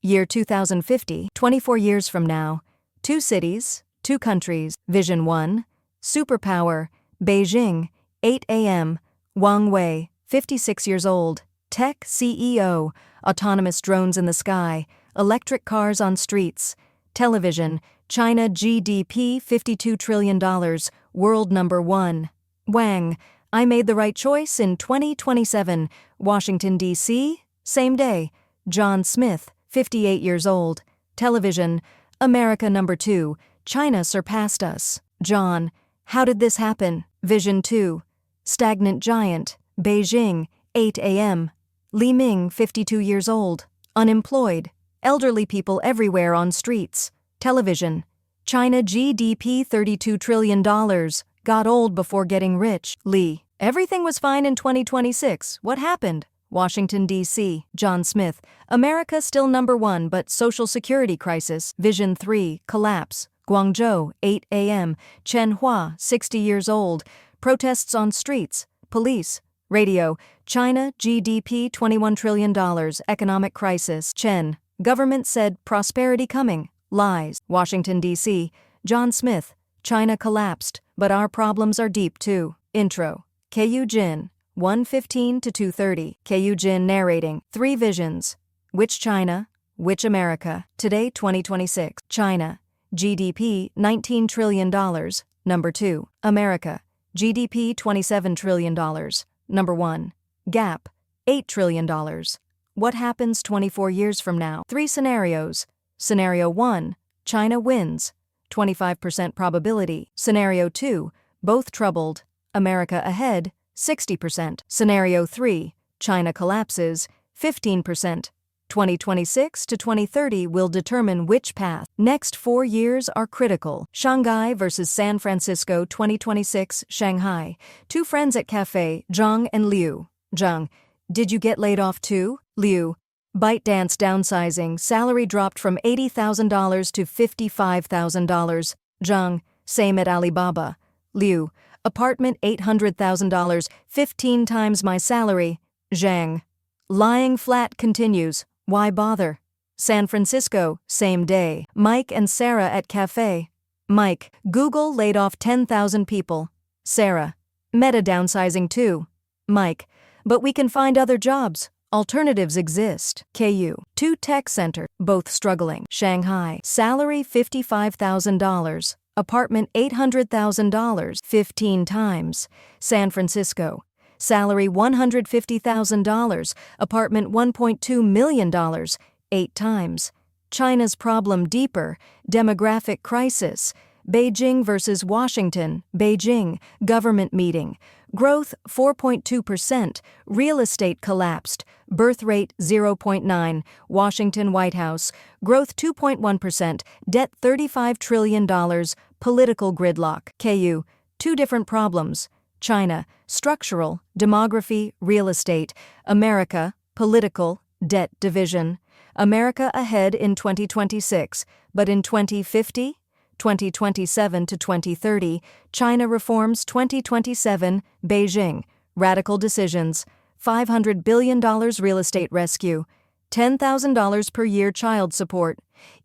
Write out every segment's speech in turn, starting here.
Year 2050, 24 years from now. 2 cities, 2 countries. Vision 1. Superpower. Beijing, 8 a.m. Wang Wei, 56 years old. Tech CEO. Autonomous drones in the sky. Electric cars on streets. Television. China GDP $52 trillion. World number 1. Wang. I made the right choice in 2027. Washington, D.C. Same day. John Smith, 58 years old. Television. America number 2. China surpassed us. John. How did this happen? Vision 2. Stagnant giant. Beijing, 8 a.m. Li Ming, 52 years old. Unemployed. Elderly people everywhere on streets. Television. China GDP $32 trillion. Got old before getting rich. Li. Everything was fine in 2026. What happened? Washington, D.C. John Smith. America still number 1 but social security crisis. Vision 3. Collapse. Guangzhou, 8 a.m. Chen Hua, 60 years old. Protests on streets. Police. Radio. China GDP $21 trillion. Economic crisis. Chen. Government said prosperity coming. Lies. Washington, D.C. John Smith. China collapsed, but our problems are deep too. Intro. Keyu Jin. 1:15 to 2:30. Keyu Jin narrating. 3 visions. Which China? Which America? Today, 2026. China. GDP $19 trillion. Number 2. America. GDP $27 trillion. Number 1. Gap. $8 trillion. What happens 24 years from now? 3 scenarios. Scenario 1. China wins. 25% probability. Scenario 2. Both troubled. America ahead. 60%. Scenario 3. China collapses. 15%. 2026 to 2030 will determine which path. Next 4 years are critical. Shanghai versus San Francisco 2026. Shanghai. 2 friends at cafe, Zhang and Liu. Zhang. Did you get laid off too? Liu. ByteDance downsizing. Salary dropped from $80,000 to $55,000. Zhang. Same at Alibaba. Liu. Apartment $800,000, 15 times my salary. Zhang. Lying flat continues. Why bother? San Francisco, same day. Mike and Sarah at cafe. Mike. Google laid off 10,000 people. Sarah. Meta downsizing too. Mike. But we can find other jobs. Alternatives exist. Keyu. 2 tech center, both struggling. Shanghai. Salary $55,000. Apartment $800,000, 15 times. San Francisco. Salary $150,000. Apartment $1.2 million, 8 times. China's problem deeper. Demographic crisis. Beijing versus Washington. Beijing. Government meeting. Growth 4.2%. Real estate collapsed. Birth rate 0.9. Washington White House. Growth 2.1%. Debt $35 trillion. Political gridlock. Keyu. 2 different problems. China. Structural. Demography. Real estate. America. Political. Debt division. America ahead in 2026, but in 2050? 2027 to 2030, China reforms 2027, Beijing, radical decisions, $500 billion real estate rescue, $10,000 per year child support,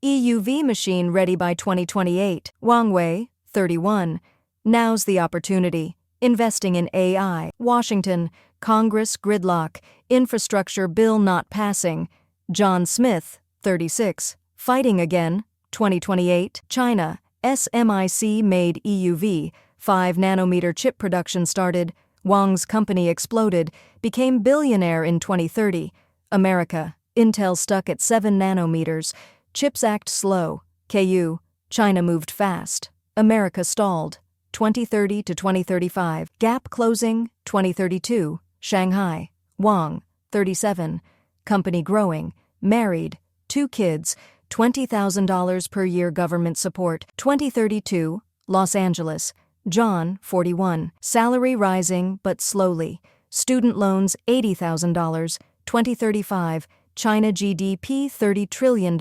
EUV machine ready by 2028, Wang Wei, 31. Now's the opportunity, investing in AI, Washington, Congress gridlock, infrastructure bill not passing, John Smith, 36. Fighting again, 2028, China, SMIC made EUV, 5-nanometer chip production started, Wang's company exploded, became billionaire in 2030. America, Intel stuck at 7 nanometers, CHIPS Act slow, Keyu, China moved fast, America stalled, 2030 to 2035, gap closing, 2032, Shanghai, Wang, 37, company growing, married, 2 kids, $20,000 per year government support, 2032, Los Angeles, John, 41, salary rising but slowly, student loans $80,000, 2035, China GDP $30 trillion,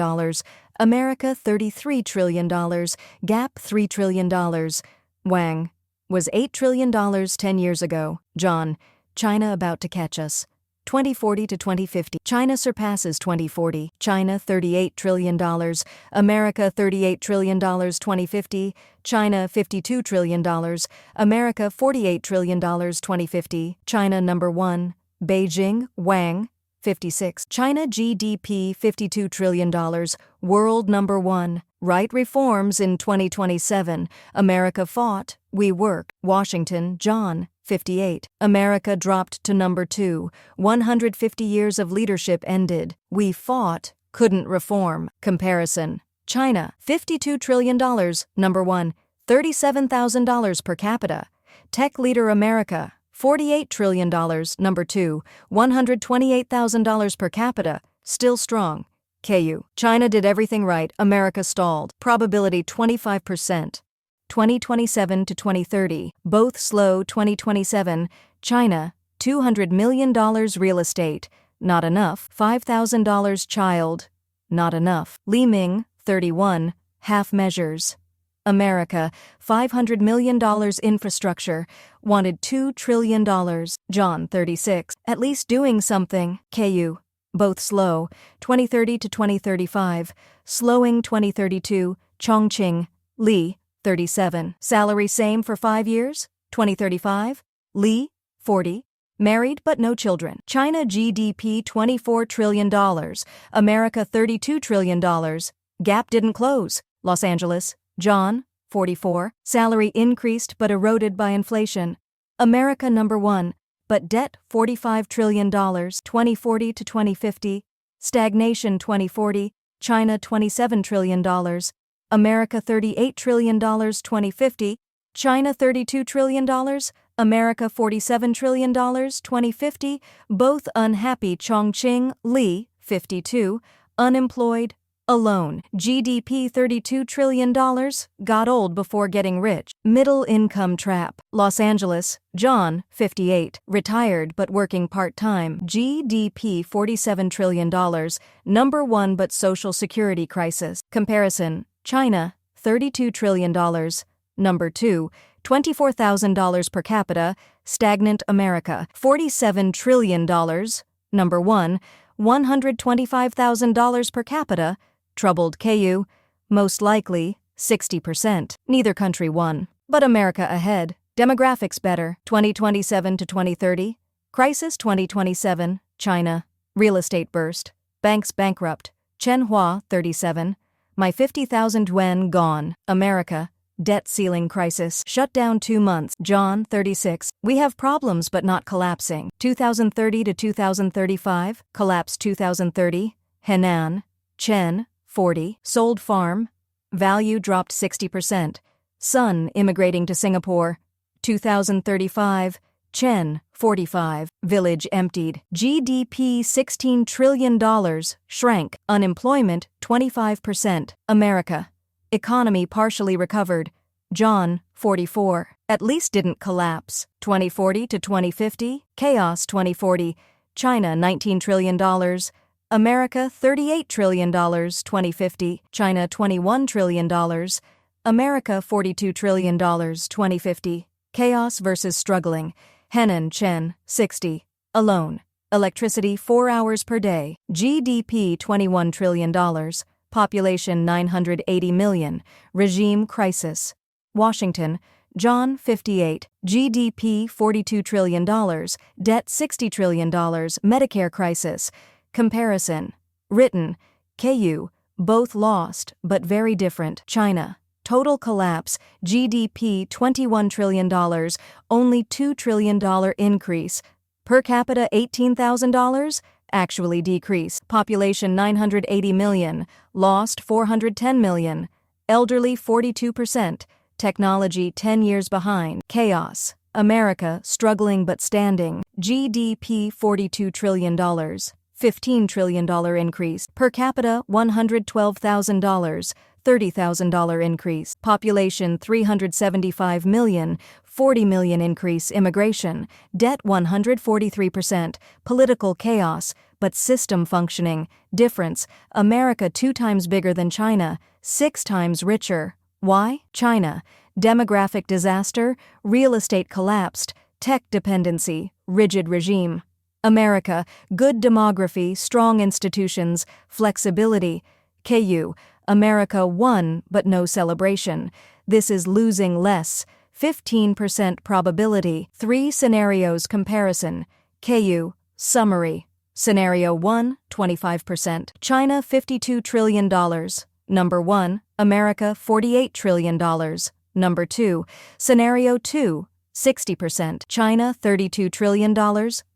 America $33 trillion, gap $3 trillion. Wang, was $8 trillion 10 years ago. John, China about to catch us. 2040 to 2050. China surpasses 2040. China $38 trillion. America $38 trillion 2050. China $52 trillion. America $48 trillion 2050. China number 1. Beijing, Wang, 56. China GDP $52 trillion. World number 1. Right reforms in 2027. America fought, we work. Washington, John, 58. America dropped to number 2. 150 years of leadership ended. We fought, couldn't reform. Comparison. China, $52 trillion, number 1. $37,000 per capita. Tech leader America, $48 trillion, number 2. $128,000 per capita. Still strong. Keyu. China did everything right. America stalled. Probability 25%. 2027 to 2030. Both slow. 2027. China, $200 million real estate. Not enough. $5,000 child. Not enough. Li Ming, 31. Half measures. America, $500 million infrastructure. Wanted $2 trillion. John, 36. At least doing something. Keyu. Both slow. 2030 to 2035. Slowing. 2032. Chongqing. Li, 37. Salary same for 5 years. 2035. Li, 40. Married but no children. China GDP $24 trillion. America $32 trillion. Gap didn't close. Los Angeles. John, 44. Salary increased but eroded by inflation. America number 1. But debt $45 trillion. 2040 to 2050. Stagnation 2040. China $27 trillion. America $38 trillion 2050. China $32 trillion. America $47 trillion 2050. Both unhappy. Chongqing, Li, 52. Unemployed. Alone. GDP $32 trillion. Got old before getting rich. Middle income trap. Los Angeles. John, 58. Retired but working part-time. GDP $47 trillion. Number 1 but social security crisis. Comparison. China, $32 trillion. Number 2. $24,000 per capita. Stagnant America. $47 trillion. Number 1. $125,000 per capita. Troubled Keyu. Most likely, 60%. Neither country won. But America ahead. Demographics better. 2027 to 2030. Crisis 2027. China. Real estate burst. Banks bankrupt. Chen Hua, 37. My 50,000 yuan gone. America. Debt ceiling crisis. Shut down 2 months. John, 36. We have problems but not collapsing. 2030 to 2035. Collapse 2030. Henan. Chen, 40. Sold farm. Value dropped 60%. Son immigrating to Singapore. 2035. Chen, 45. Village emptied. GDP $16 trillion. Shrank. Unemployment 25%. America. Economy partially recovered. John, 44. At least didn't collapse. 2040 to 2050. Chaos 2040. China $19 trillion. America $38 trillion 2050. China $21 trillion. America $42 trillion 2050. Chaos versus struggling. Henan Chen, 60. Alone. Electricity 4 hours per day. GDP $21 trillion. Population 980 million. Regime crisis. Washington, John, 58. GDP $42 trillion. Debt $60 trillion. Medicare crisis. Comparison. Written. Keyu. Both lost, but very different. China. Total collapse. GDP $21 trillion. Only $2 trillion increase. Per capita $18,000. Actually decrease. Population 980 million. Lost 410 million. Elderly 42%. Technology 10 years behind. Chaos. America struggling but standing. GDP $42 trillion. $15 trillion increase. Per capita $112,000. $30,000 increase. Population 375 million. 40 million increase. Immigration. Debt 143%. Political chaos, but system functioning. Difference. America 2 times bigger than China. 6 times richer. Why? China. Demographic disaster. Real estate collapsed. Tech dependency. Rigid regime. America, good demography, strong institutions, flexibility. Keyu, America won but no celebration. This is losing less. 15% probability. 3 scenarios comparison. Keyu, summary. Scenario 1, 25%. China $52 trillion. Number 1, America $48 trillion. Number 2, Scenario 2, 60%. China $32 trillion.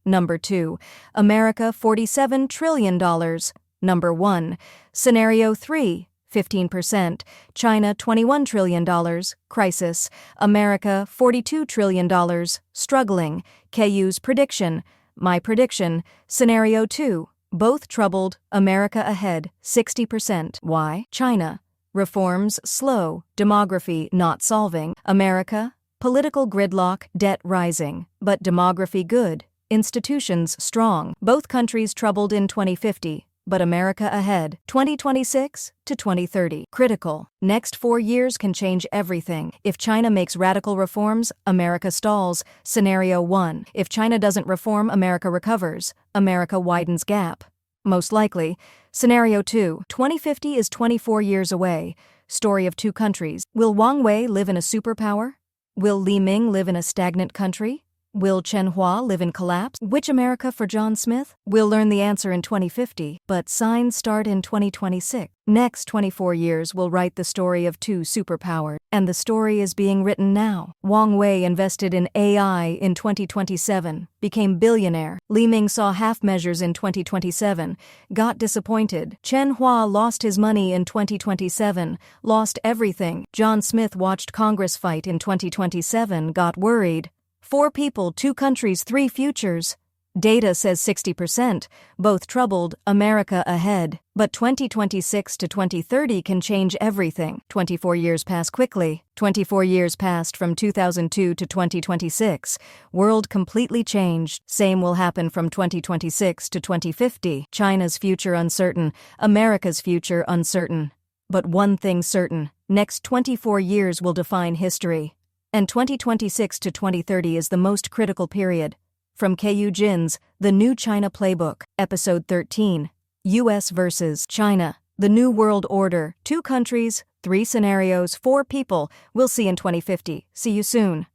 Number 2, America $47 trillion. Number 1, Scenario 3, 15%. China $21 trillion. Crisis. America $42 trillion. Struggling. Keyu's prediction. My prediction. Scenario 2. Both troubled. America ahead. 60%. Why? China. Reforms slow. Demography not solving. America. Political gridlock. Debt rising. But demography good. Institutions strong. Both countries troubled in 2050. But America ahead. 2026 to 2030. Critical. Next 4 years can change everything. If China makes radical reforms, America stalls. Scenario 1. If China doesn't reform, America recovers. America widens gap. Most likely. Scenario 2. 2050 is 24 years away. Story of 2 countries. Will Wang Wei live in a superpower? Will Li Ming live in a stagnant country? Will Chen Hua live in collapse? Which America for John Smith? We'll learn the answer in 2050, but signs start in 2026. Next 24 years will write the story of 2 superpowers, and the story is being written now. Wang Wei invested in AI in 2027, became billionaire. Li Ming saw half measures in 2027, got disappointed. Chen Hua lost his money in 2027, lost everything. John Smith watched Congress fight in 2027, got worried. 4 people, 2 countries, 3 futures. Data says 60%, both troubled, America ahead. But 2026 to 2030 can change everything. 24 years pass quickly. 24 years passed from 2002 to 2026. World completely changed. Same will happen from 2026 to 2050. China's future uncertain, America's future uncertain. But one thing certain, next 24 years will define history. And 2026 to 2030 is the most critical period. From Keyu Jin's The New China Playbook, Episode 13, U.S. vs. China, The New World Order, 2 countries, 3 scenarios, 4 people. We'll see in 2050. See you soon.